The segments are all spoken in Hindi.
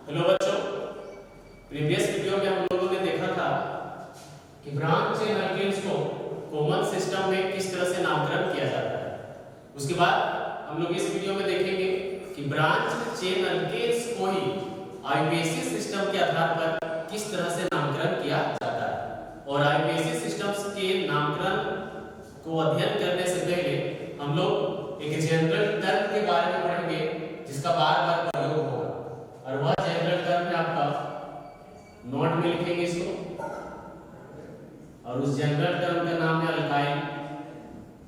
हेलो बच्चों, प्रीवियस वीडियो में हम लोगों ने देखा था कि ब्रांच चेन अल्केन्स को कॉमन सिस्टम में किस तरह से नामकरण किया जाता है। उसके बाद हम लोग इस वीडियो में देखेंगे कि ब्रांच चेन अल्केन्स को ही आईयूपीएसी सिस्टम के आधार पर किस तरह से नामकरण किया जाता है। और आईयूपीएसी सिस्टम्स के नामकरण को अध्ययन करने से पहले हम लोग एक जनरल टर्म के बारे में पढ़ेंगे जिसका बार बार प्रयोग होगा, और वह जनरल टर्म है आपका नोट में लिखेंगे इसको, और उस जनरल टर्म का नाम है अल्काइल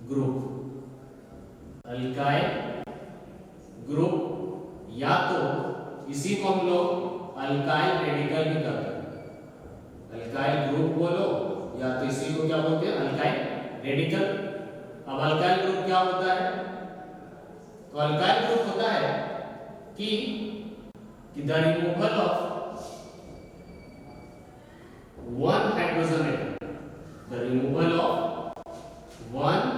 ग्रुप। अल्काइल ग्रुप, या तो इसी को हम लोग अल्काइल रेडिकल भी कहते हैं। अल्काइल ग्रुप बोलो या तो इसी को क्या बोलते हैं, अल्काइल रेडिकल। अब अल्काइल ग्रुप क्या होता है? तो अल्काइल ग्रुप होता है कि the removal of one hydrogen atom, the removal of one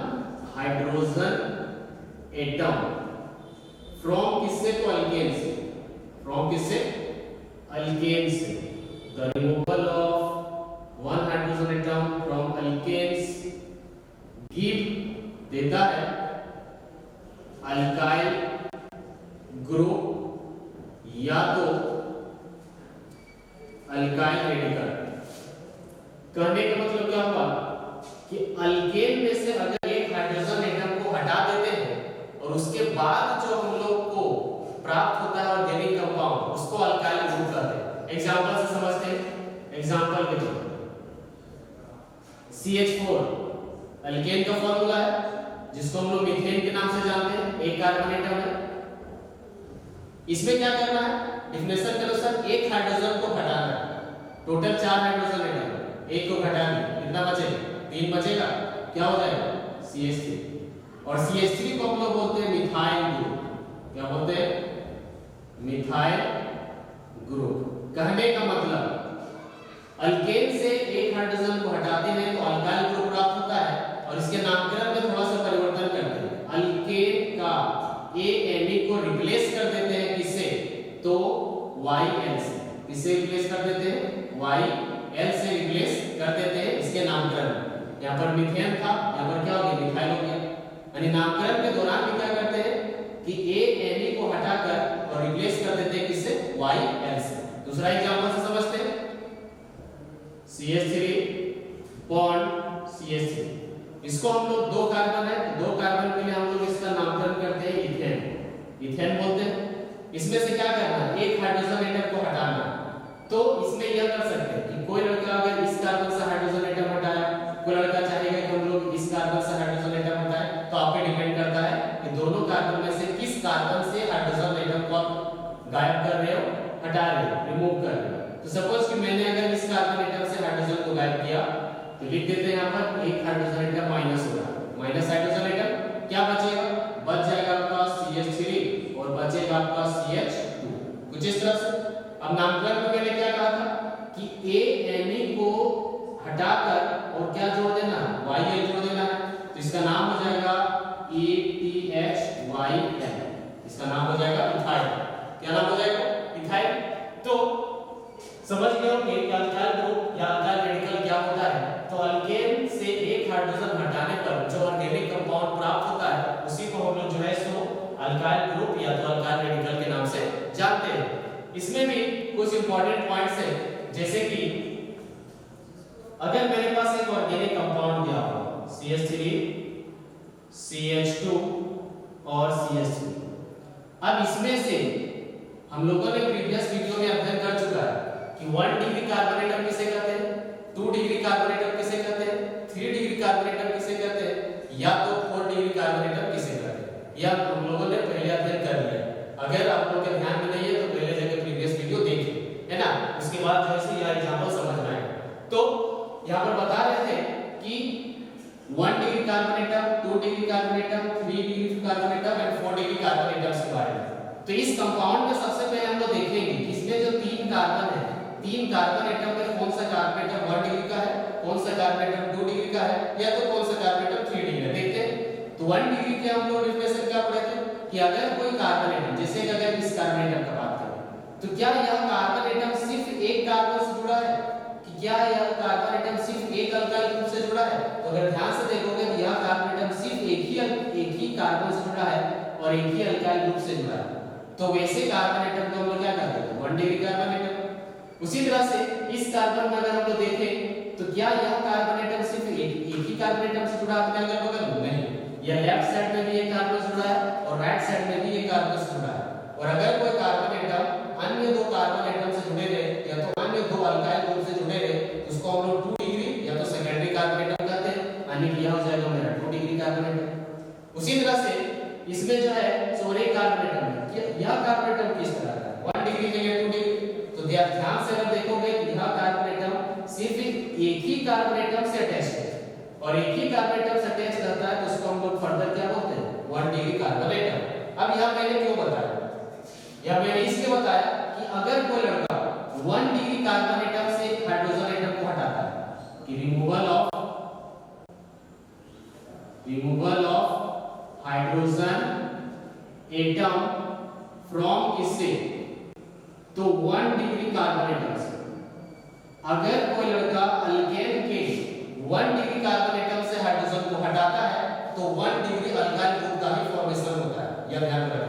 hydrogen atom from किससे? तो अल्केन से। from किससे? अल्केन से। the removal of one hydrogen atom from alkanes give देता है अल्काइल ग्रुप या तो अल्काइल रेडिकल। कहने का मतलब क्या हुआ कि अल्केन में से अगर एक हाइड्रोजन एटम को हटा देते हैं और उसके बाद जो हम लोग को प्राप्त होता है ऑर्गेनिक कंपाउंड, उसको अल्काइल ग्रुप कहते हैं। एग्जांपल से समझते हैं। एग्जांपल के तौर CH4 अल्केन का फॉर्मूला है जिसको हम लोग मीथेन के नाम से जानते हैं। एक कार्बन एटम है। इसमें क्या करना है? डेफिनेशन के अनुसार एक हाइड्रोजन को हटाना है। टोटल 4 हाइड्रोजन एटम, एक को हटा दिया, कितना बचेगा? 3 बचेगा। क्या हो जाएगा? CH3। और CH3 को हम लोग बोलते हैं मिथाइल ग्रुप। क्या बोलते हैं? Methyl group. कहने का मतलब अल्केन से एक हाइड्रोजन को हटाते हैं तो अल्काइल ग्रुप प्राप्त होता है, और इसके नामकरण में थोड़ा सा परिवर्तन करते हैं। अल्केन का ANE को रिप्लेस कर देते हैं किससे? तो YL से। किससे रिप्लेस कर देते हैं? YL से रिप्लेस कर देते हैं इसके नामकरण। यहाँ पर मीथेन था, यहाँ पर क्या हो गया? मिथाइल हो गया। यानी नामकरण के दौरान भी क्या करते हैं कि ANE को हटाकर और रिप्लेस कर देते हैं किससे? YL से। दूसरा एग्जांपल से समझते हैं। CH3 बॉन्ड CH3, इसको हम लोग 2 कार्बन है, 2 कार्बन के लिए हम लोग इसका नामकरण करते हैं इथेन। इथेन बोलते हैं। इसमें से क्या करना है? एक हाइड्रोजन एटम को हटाना। तो इसमें यह कर सकते हैं कि कोई लड़का अगर इस कार्बन से हाइड्रोजन एटम हटाया, कोई लड़का चाहेगा कि हम लोग इस कार्बन से हाइड्रोजन एटम हटाएं, तो आप पे डिपेंड करता है कि दोनों कार्बन में से किस कार्बन से हाइड्रोजन एटम को आप गायब कर रहे हो, हटा रहे हो, रिमूव कर रहे हो। तो सपोज कि मैंने अगर इस कार्बन एटम से हाइड्रोजन को गायब किया तो लिख देते हैं यहाँ पर एक हाइड्रोजन एटम माइनस होगा। माइनस हाइड्रोजन एटम क्या बचेगा? बच जाएगा आपका CH3 और बचेगा आपका CH2। कुछ इस तरह से। अब नामकरण में मैंने क्या कहा था कि ANE को हटाकर और क्या जोड़ देना है? YL जोड़ देना है। तो इसका नाम हो जाएगा ETHYL। इसका नाम हो जाएगा इथाइल। क्या नाम हो जाएगा? इथाइल। तो समझ गए होंगे कि अल्काइल ग्रुप या अल्काइल रेडिकल क्या होता है। तो अल्केन से एक हाइड्रोजन हटाने पर जो ऑर्गेनिक कंपाउंड प्राप्त होता है उसी को हम लोग जो है इसको अल्काइल ग्रुप या तो अल्काइल रेडिकल के नाम से जानते हैं। इसमें भी कुछ इंपॉर्टेंट पॉइंट्स हैं, जैसे कि अगर मेरे पास एक ऑर्गेनिक कंपाउंड दिया हो CH3 CH2 और CH3, अब इसमें से हम लोगों ने प्रीवियस वीडियो में अध्ययन कर चुका है कि 1 डिग्री कार्बन एटम किसे कहते हैं, 2 डिग्री कार्बन एटम किसे कहते हैं, 3 डिग्री कार्बन एटम किसे कहते हैं, या तो 4 डिग्री कार्बन एटम किसे कहते हैं। यह हम लोगों ने पहले अध्ययन कर लिया। अगर आप लोगों के ध्यान में नहीं है तो पहले जगह प्रीवियस वीडियो देखिए, है ना। उसके बाद जैसे यह एग्जांपल समझ में आएगा। तो यहाँ पर बता रहे थे कि 1 degree carbon atom, 2 degree carbon atom, 3 degree carbon atom और 4 डिग्री कार्बन एटम्स के बारे में। तो इस कंपाउंड में सबसे पहले हम लोग देखेंगे कि इसमें जो 3 कार्बन है, 3 कार्बन एटम में कौन सा कार्बन एटम 1 डिग्री का है, कौन सा कार्बन एटम 2 डिग्री का है, या तो कौन सा कार्बन एटम 3 डिग्री है। देखते हैं। तो 1 डिग्री के हम लोग डेफिनेशन क्या पढ़े थे कि अगर कोई कार्बन एटम, जैसे कि अगर इस कार्बन एटम का बात करें तो क्या यह क्या यह कार्बन एटम सिर्फ एक अल्काइल ग्रुप से जुड़ा है? तो अगर ध्यान से देखोगे तो यह कार्बन एटम सिर्फ एक ही कार्बन से जुड़ा है और एक ही अल्काइल ग्रुप से जुड़ा है। तो वैसे कार्बन एटम को हम लोग क्या कहते हैं? 1 डिग्री कार्बन एटम। उसी तरह से इस कार्बन में अगर हम लोग देखें तो क्या यह कार्बन एटम सिर्फ एक ही कार्बन एटम से जुड़ा है अगल बगल? नहीं, यह लेफ्ट साइड में भी एक कार्बन से जुड़ा है और राइट साइड में भी एक कार्बन से जुड़ा है। और अगर कोई कार्बन एटम अन्य दो कार्बन एटम से जुड़े रहे या तो अन्य दो अल्काइल ग्रुप से जुड़े रहे तो उसको हम लोग 2 डिग्री या तो सेकेंडरी कार्बन एटम कहते हैं, अन्य यह हो जाएगा मेरा 2 डिग्री कार्बन एटम। उसी तरह से इसमें जो है सोरे कार्बन एटम है, यह कार्बन एटम किस तरह का है? 1 डिग्री जगह 2 डिग्री। तो ध्यान से अगर देखोगे कि यह कार्बन एटम सिर्फ एक ही कार्बन एटम से अटैच है और एक ही कार्बन एटम से अटैच रहता है तो उसको हम लोग फर्दर क्या बोलते हैं? 1 डिग्री कार्बन एटम। अब यह मैंने क्यों बताया? यह मैंने इसलिए बताया कि अगर कोई लड़का 1 डिग्री कार्बन एटम से हाइड्रोजन एटम को हटाता है कि removal of hydrogen atom from किससे? तो 1 डिग्री कार्बन एटम से। अगर कोई लड़का अल्केन के 1 डिग्री कार्बन एटम से हाइड्रोजन को हटाता है तो 1 डिग्री अल्काइल ग्रुप का ही फॉर्मेशन होता है। यह ध्यान रखना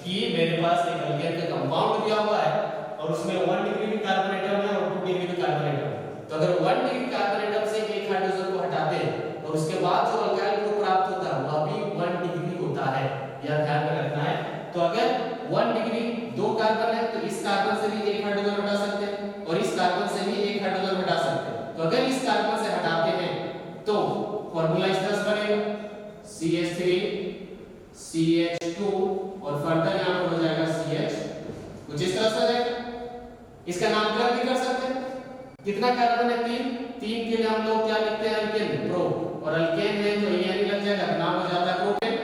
कि मेरे पास एक अल्केन का कंपाउंड दिया हुआ है और उसमें 1 डिग्री भी कार्बन एटम है और 2 डिग्री भी कार्बन एटम है। तो अगर 1 डिग्री कार्बन एटम से एक हाइड्रोजन को हटाते हैं और उसके बाद जो अल्काइल ग्रुप प्राप्त होता है वह भी 1 डिग्री होता है। यह ध्यान में रखना है। तो अगर 1 डिग्री 2 कार्बन है तो इस कार्बन से भी एक हाइड्रोजन हटा सकते हैं और इस कार्बन से भी एक हाइड्रोजन हटा सकते हैं। तो अगर इस कार्बन से हटाते हैं तो फार्मूला इस तरह से बनेगा CH3 CH2 और फर्दर यहां पर हो जाएगा CH, कुछ इस तरह से जाएगा। इसका नामकरण भी कर सकते हैं। कितना कार्बन है? 3 के लिए हम लोग क्या लिखते हैं? अल्केन, प्रो, और अल्केन है तो एन लग जाएगा, नाम हो जाता है प्रोपेन।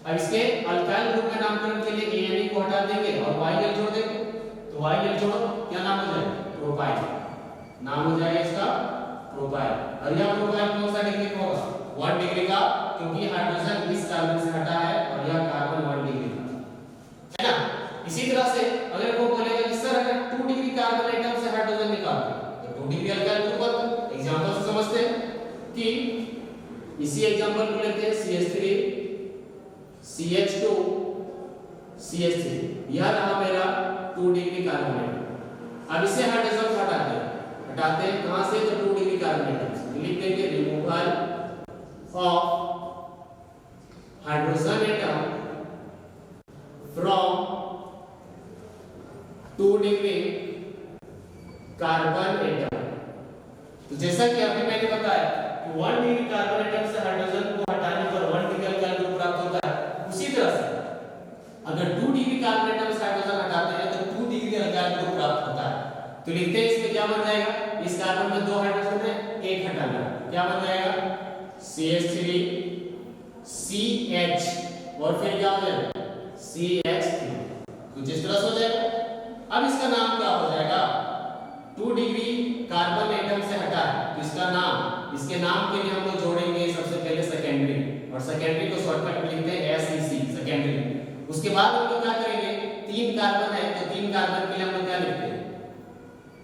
अब इसके अल्काइल ग्रुप में नामकरण के लिए एन को हटा देंगे और YL जोड़ देंगे तो YL जोड़ो, क्या नाम हो जाएगा? प्रोपाइल, नाम हो जाएगा इसका प्रोपाइल। और यह प्रोपाइल कौन सा डिग्री का होगा? 1 डिग्री का, क्योंकि हाइड्रोजन इस कार्बन से हटा है और यह कार्बन 1 डिग्री का है ना। इसी तरह से अगर वो बोलेगा कि सर अगर 2 डिग्री कार्बन एटम से हाइड्रोजन निकालते तो 2 डिग्री अल्काइल ग्रुप बनता है। एग्जांपल से समझते हैं कि इसी एग्जांपल को लेते हैं CH3 CH2 CH3, यह रहा मेरा 2 डिग्री कार्बन एटम। अब इसे हाइड्रोजन हटाते हैं कहां से? तो 2 डिग्री कार्बन एटम से। लिख देंगे removal of hydrogen atom from 2 degree carbon atom. तो जैसा कि अभी मैंने बताया कि 1 डिग्री कार्बन एटम से हाइड्रोजन को हटाने पर 1 डिग्री अल्काइल ग्रुप प्राप्त होता है। उसी तरह से अगर 2 डिग्री कार्बन एटम से हाइड्रोजन हटाते हैं तो 2 डिग्री अल्काइल ग्रुप प्राप्त होता है। तो लिखते हैं इसमें क्या बन जाएगा? इस कार्बन में 2 हाइड्रोजन है, एक हटाना, क्या बन जाएगा? CH3 CH और फिर क्या हो जाएगा? CH3, कुछ इस तरह से हो जाएगा। अब इसका नाम क्या हो जाएगा? 2 डिग्री कार्बन एटम से हटा है तो इसका नाम, इसके नाम के लिए हम लोग जोड़ेंगे सबसे पहले सेकेंडरी, और सेकेंडरी को शॉर्टकट में लिखते हैं SEC, सेकेंडरी। उसके बाद हम लोग क्या करेंगे? 3 कार्बन है तो 3 कार्बन के लिए हम लोग क्या लिखते हैं?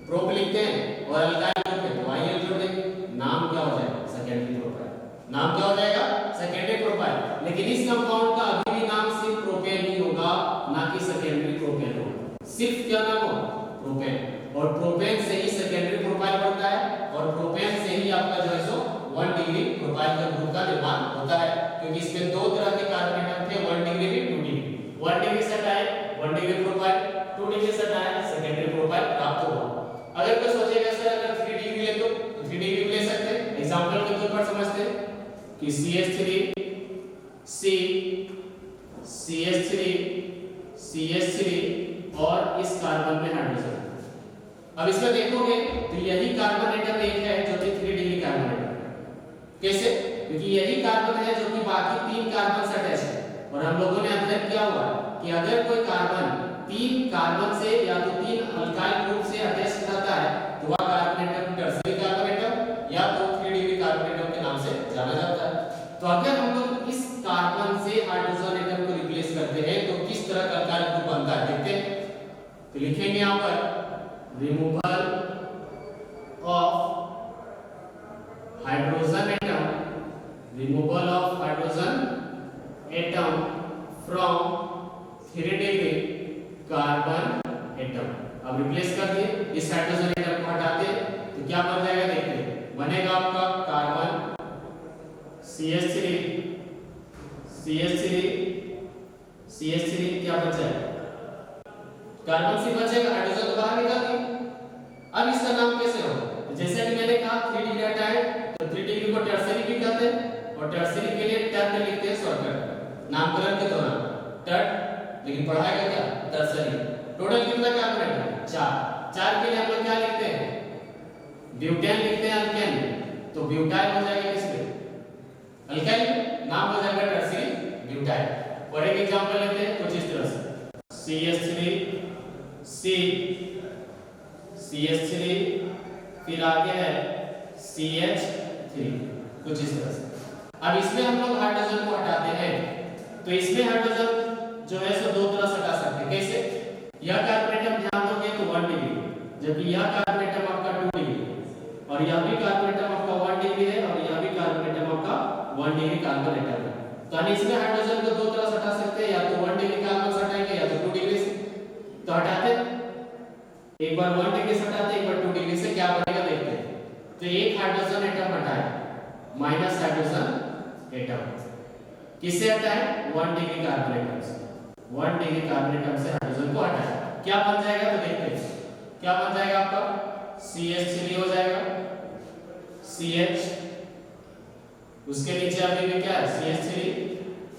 प्रोप लिखते हैं, और अल्काइल ग्रुप है तो YL जोड़ देंगे, नाम क्या हो जाएगा? Secondary propyl. नाम क्या हो जाएगा? Secondary propyl. लेकिन इस कंपाउंड का अभी भी नाम सिर्फ प्रोपेन ही होगा, ना कि सेकेंडरी प्रोपेन होगा। सिर्फ क्या नाम होगा? प्रोपेन। और प्रोपेन से ही सेकेंडरी प्रोपाइल बनता है और प्रोपेन से ही आपका जो है सो 1 डिग्री प्रोपाइल का ग्रुप का निर्माण होता है, क्योंकि इसमें 2 तरह के कार्बन एटम थे, 1 डिग्री भी 2 डिग्री। 1 डिग्री से हटाए 1 डिग्री प्रोपाइल, 2 डिग्री से हटाए सेकेंडरी प्रोपाइल प्राप्त होगा। अगर कोई सोचेगा सर अगर 3 डिग्री ले तो 3 डिग्री भी ले सकते हैं। एग्जांपल के तौर पर समझते हैं कि CH3 C CH3 CH3 और इस कार्बन में हाइड्रोजन। अब इसमें देखोगे तो यही कार्बन एटम एक है जो कि 3 डिग्री कार्बन एटम। कैसे? क्योंकि यही कार्बन है जो कि बाकी 3 कार्बन से अटैच है, और हम लोगों ने अध्ययन किया हुआ कि अगर कोई कार्बन 3 कार्बन से या तो 3 अल्काइल ग्रुप से अटैच रहता है तो वह carbon atom tertiary carbon atom या तो 3 डिग्री कार्बन एटम के नाम से जाना जाता है। तो अगर हम लोग इस कार्बन से हाइड्रोजन एटम को रिप्लेस करते हैं तो किस तरह का अल्काइल ग्रुप बनता है देखते हैं। तो लिखेंगे यहां पर removal of removal of hydrogen atom from 3 degree carbon atom. अब रिप्लेस कर दिए, इस हाइड्रोजन एटम को हटा दे तो क्या बन जाएगा देखते हैं। बनेगा आपका कार्बन CH3 क्या बचा है, कार्बन से बचेगा, हाइड्रोजन तो बाहर निकाल दिया। अब इसका नाम कैसे हो, जैसे कि मैंने कहा 3 डिग्री हटाए तो 3 डिग्री को टर्सरी भी कहते हैं और टर्सरी के लिए टर्ट लिखते हैं शॉर्टकट नामकरण के दौरान टर्ट, लेकिन पढ़ाएगा क्या टर्सरी। टोटल कितना कार्बन एटम 4 के लिए हम लोग क्या लिखते हैं ब्यूटेन लिखते हैं अल्केन, तो ब्यूटाइल हो जाएगा किसमें अल्काइल, नाम हो जाएगा टर्सरी ब्यूटाइल। और एक एग्जांपल लेते हैं कुछ इस तरह से CH3 फिर आगे है CH3 कुछ इस तरह से। अब इसमें हम लोग हाइड्रोजन को हटाते हैं तो इसमें हाइड्रोजन जो है सो दो तरह से हटा सकते हैं। कैसे, यह कार्बन एटम ध्यान दोगे तो 1 डिग्री, जबकि यह कार्बन एटम आपका 2 डिग्री और यह भी कार्बन एटम आपका 1 डिग्री है और यह भी कार्बन एटम आपका 1 डिग्री कार्बन एटम है। तो हम इसमें हाइड्रोजन को दो तरह से हटा सकते हैं, या तो 1 डिग्री कार्बन से हटाएंगे या तो 2 डिग्री से। तो हटाते एक बार 1 डिग्री से हटाते एक बार 2 डिग्री से, क्या बनेगा देखते हैं। तो एक हाइड्रोजन एटम हटाए माइनस हाइड्रोजन एटम, किससे हटाए 1 डिग्री कार्बन एटम से, 1 डिग्री कार्बन एटम से हाइड्रोजन को हटाए, क्या बन जाएगा तो देखते हैं। क्या बन जाएगा आपका CH3 हो जाएगा, CH, उसके नीचे अभी भी क्या है CH3,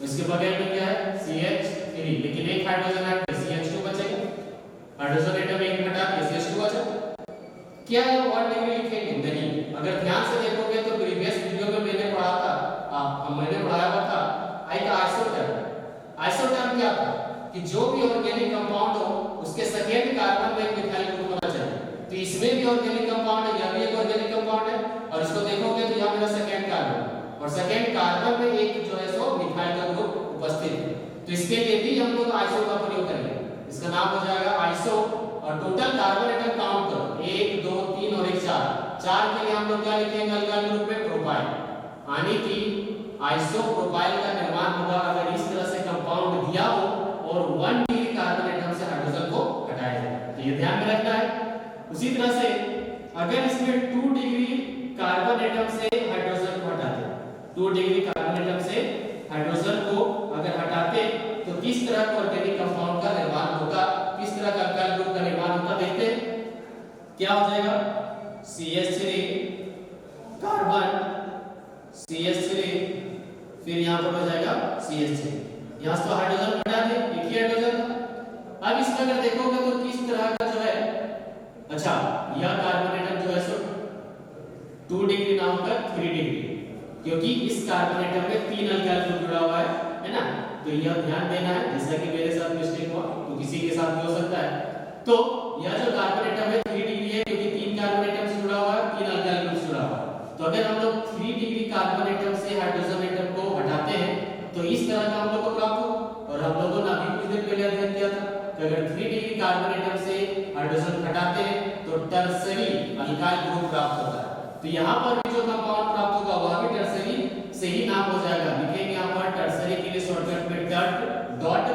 उसके बगल में क्या है CH3, लेकिन एक हाइड्रोजन हट के CH2 बचेगा, हाइड्रोजन एटम एक हटा के CH2 बचा। क्या है 1 डिग्री लिखेंगे नहीं, अगर ध्यान से देखोगे तो प्रीवियस वीडियो में मैंने पढ़ा था, मैंने पढ़ाया हुआ था आई का आइसोटर्म। आइसोटर्म क्या था कि जो भी ऑर्गेनिक कंपाउंड हो उसके सेकेंड कार्बन में एक मिथाइल ग्रुप होना चाहिए। तो इसमें भी ऑर्गेनिक कंपाउंड है, यह भी एक ऑर्गेनिक कंपाउंड है और इसको देखोगे तो यह मेरा सेकेंड कार्बन और सेकेंड कार्बन में एक जो है सो मिथाइल का ग्रुप उपस्थित है। तो इसके लिए भी हम लोग आइसो का प्रयोग करेंगे, इसका नाम हो जाएगा आइसो। और टोटल कार्बन एटम काउंट करो 1 2 3 और 1 4 के लिए हम लोग क्या लिखेंगे अल्काइल ग्रुप में प्रोपाइल, यानी कि आइसोप्रोपाइल का निर्माण होगा अगर इस तरह से कंपाउंड दिया हो और 1 डिग्री कार्बन एटम से हाइड्रोजन को हटाया जाए, तो ये ध्यान में रखना है। उसी तरह से अगर इसमें 2 डिग्री कार्बन एटम से हाइड्रोजन को हटाते, 2 डिग्री कार्बन एटम से हाइड्रोजन को अगर हटाते तो किस तरह का ऑर्गेनिक कंपाउंड का निर्माण होगा, किस तरह का अल्काइल ग्रुप का निर्माण होगा देखते हैं। क्या हो जाएगा CH3 कार्बन CH3 फिर यहां पर हो जाएगा CH3, यहां से तो हाइड्रोजन हटा दे, एक ही हाइड्रोजन था। अब इसमें अगर देखोगे तो किस तरह का जो है, अच्छा यह कार्बन एटम जो है सो 2 डिग्री ना होकर 3 डिग्री, क्योंकि इस कार्बन एटम में 3 अल्काइल ग्रुप जुड़ा हुआ है ना, तो यह ध्यान देना है। जैसा कि मेरे साथ मिस्टेक हुआ तो किसी के साथ भी हो सकता है। तो यह जो कार्बन एटम है 3 डिग्री है क्योंकि 3 कार्बन एटम से जुड़ा हुआ है, 3 अल्काइल ग्रुप से जुड़ा हुआ है। तो अगर हम लोग 3 डिग्री कार्बन एटम से हाइड्रोजन एटम को हटाते हैं तो इस तरह का हम लोग को प्राप्त हो। और हम लोगों ने अभी कुछ देर पहले अध्ययन किया था कि अगर 3 डिग्री कार्बन एटम से हाइड्रोजन हटाते हैं तो टर्सरी अल्काइल ग्रुप प्राप्त होता है। तो यहाँ पर भी जो कंपाउंड प्राप्त होगा वह भी टर्सरी से ही नाम हो जाएगा, लिखेंगे यहाँ पर टर्सरी के लिए शॉर्टकट में tert dot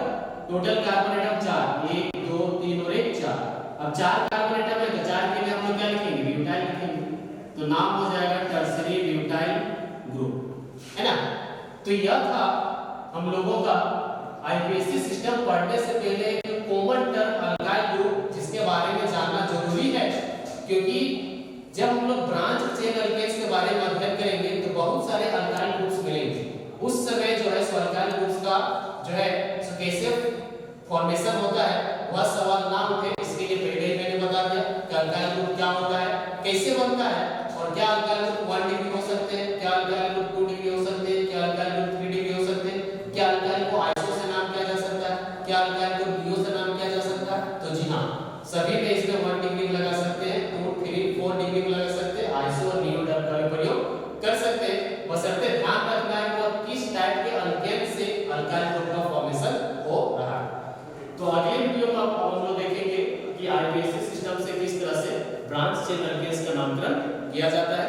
total carbon atom 4 1 2 3 और 1 4। अब 4 कार्बन एटम है तो 4 के लिए हम लोग क्या लिखेंगे ब्यूटाइल लिखेंगे, तो नाम हो जाएगा टर्सरी ब्यूटाइल ग्रुप, है ना। तो यह था हम लोगों का आईपीएससी सिस्टम पढ़ने से पहले एक कॉमन टर्म अल्काइल ग्रुप जिसके बारे में जानना जरूरी है, क्योंकि जब हम लोग ब्रांच चेन अल्केन्स के बारे में अध्ययन करेंगे तो बहुत सारे अल्काइल ग्रुप्स मिलेंगे। उस समय जो है अल्काइल ग्रुप्स का जो है कैसे फॉर्मेशन होता है वह सवाल ना उठे, इसके लिए पहले ही मैंने बता दिया कि अल्काइल ग्रुप क्या होता है, कैसे बनता है और क्या अल्काइल ग्रुप 1 डिग्री हो सकते हैं, क्या अल्काइल ग्रुप 2 डिग्री हो सकते हैं, क्या अल्काइल ग्रुप 3 डिग्री हो सकते हैं, क्या अल्काइल को आइसो से नाम किया जा सकता है, क्या अल्काइल को डिओ से नाम किया जा सकता है। तो जी हां, सभी में इसमें 1 डिग्री में लगा सकते हैं, 2 3 4 डिग्री में लगा सकते हैं, आइसो और नियो टर्म का भी प्रयोग कर सकते हैं। बशर्ते ध्यान रखना है कि किस टाइप के अल्केन से अल्काइल ग्रुप का फॉर्मेशन हो रहा है। तो अगले वीडियो में हम लोग देखेंगे कि आईपीएससी सिस्टम से किस तरह से ब्रांच चेन अल्केन्स का नामकरण किया जाता है।